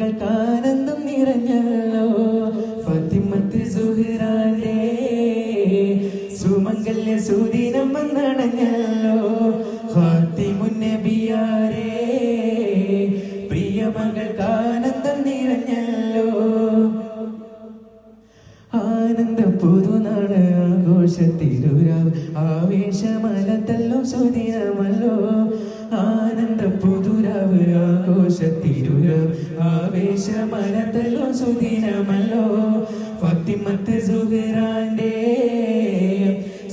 മക്കൾക്കാനന്ദം നിറഞ്ഞല്ലോ ഫാത്തിമത്ത് സുഹ്റാന്റെ സുമംഗല്യ സുദിനം വന്നണഞ്ഞല്ലോ ഖാതിമുൻ നബിയാരേ പ്രിയ മകൾക്കാനന്ദം നിറഞ്ഞല്ലോ ആനന്ദം പുതുനാള് ആഘോഷത്തിരുരാവ് ആവേശമലത്തല്ലോ സുദിനമല്ലോ ആനന്ദം പുതുരാവ് ആഘോഷത്തിരുരാവ് ആവേശമലത്തല്ലോ സുദിനമല്ലോ ഫാത്തിമത്ത് സുഹ്റാന്റെ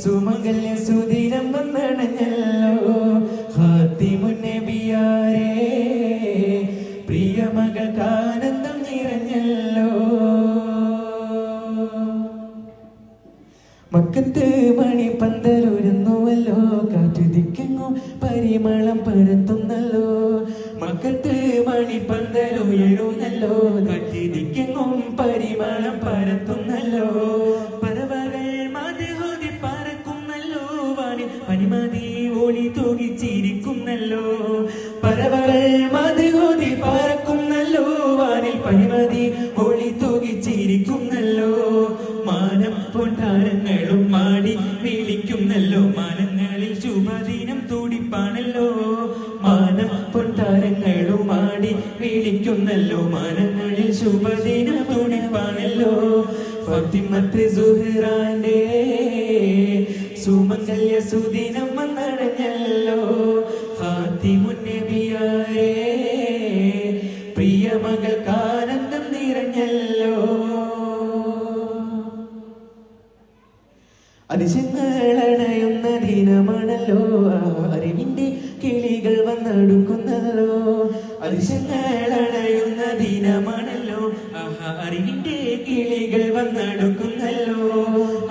സുമംഗല്യ സുദിനം വന്നണഞ്ഞല്ലോ ഖാതിമുൻ നബിയാരേ പ്രിയ മകൾക്കാനന്ദം നിറഞ്ഞല്ലോ മക്കത്ത് മണിപ്പന്തലൊരുന്നുവല്ലോ കാറ്റു ദിക്കെങ്ങോ പരിമളം പരത്തുന്നല്ലോ മക്കത്ത് മണിപ്പന്തലുയരുന്നല്ലോ കാറ്റു ദിക്കെങ്ങും പരിമളം പരത്തുന്നല്ലോ പറവകൾ മധുഹോതി പറക്കുന്നല്ലോ വാണി പനിമതി ഓളി തൂകിച്ചിരിക്കുന്നല്ലോ പറവകൾ മധുഹോതി പറക്കുന്നല്ലോ വാനിൽ പനിമതി ഓളി തൂകിച്ചിരിക്കുന്നല്ലോ മാനം പൊണ്ടാരങ്ങളും മാടി വിളിക്കുന്നല്ലോ മാനങ്ങളിൽ ശുഭദിനം തുടിപ്പാണല്ലോ മാനം പൊണ്ടാരങ്ങളും മാടി വിളിക്കുന്നല്ലോ മാനങ്ങളിൽ ശുഭദിനം തുടിപ്പാണല്ലോ ഫാത്തിമത്ത് സുഹ്റാന്റെ സുമംഗല്യ സുദിനം വന്നടഞ്ഞല്ലോ ഖാതിമുൻ നബിയാരേ പ്രിയ മകൾക്കാനന്ദം നിറഞ്ഞല്ലോ അതിശങ്ങളണയുന്ന ദിനമാണല്ലോ അറിവിന്റെ കിളികൾ വന്നടുക്കുന്നല്ലോ അതിശങ്ങളണയുന്ന ദിനമാണല്ലോ അറിവിന്റെ കിളികൾ വന്നടുക്കുന്നല്ലോ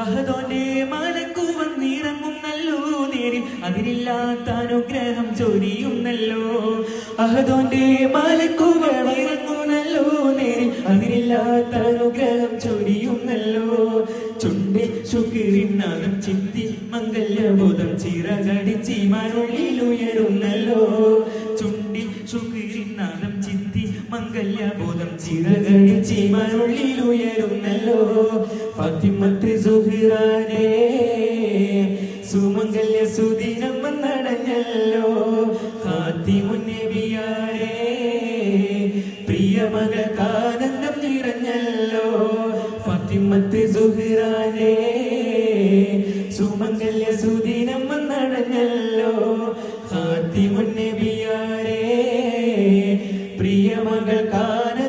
അഹദോന്റെ മലക്കു വന്നിറങ്ങുന്നല്ലോ നേരിൽ അതിരില്ലാത്ത അനുഗ്രഹം ചൊരിയുന്നല്ലോ അഹദോന്റെ മലക്കു വന്നിറങ്ങുന്നല്ലോ നേരിൽ അതിരില്ലാത്ത അനുഗ്രഹം ചൊരിയുന്നല്ലോ ചുണ്ടിൽ ശുക്രിനാദം ചിന്തി മംഗല്യബോധം ചിറകടിച്ചി മനുള്ളിലുയരുന്നല്ലോ ചുണ്ടിൽ ശുക്രിനാദം ചിന്തി മംഗല്യബോധം ചിറകടിച്ചി മനുള്ളിലുയരുന്നല്ലോ ഫാത്തിമത്ത് സുഹ്റാന്റെ സുമംഗല്യ സുദിനം വന്നടഞ്ഞല്ലോ ഖാതിമുൻ നബിയാരേ പ്രിയ മകൾക്കാനന്ദം നിറഞ്ഞല്ലോ ഫാത്തിമത്ത്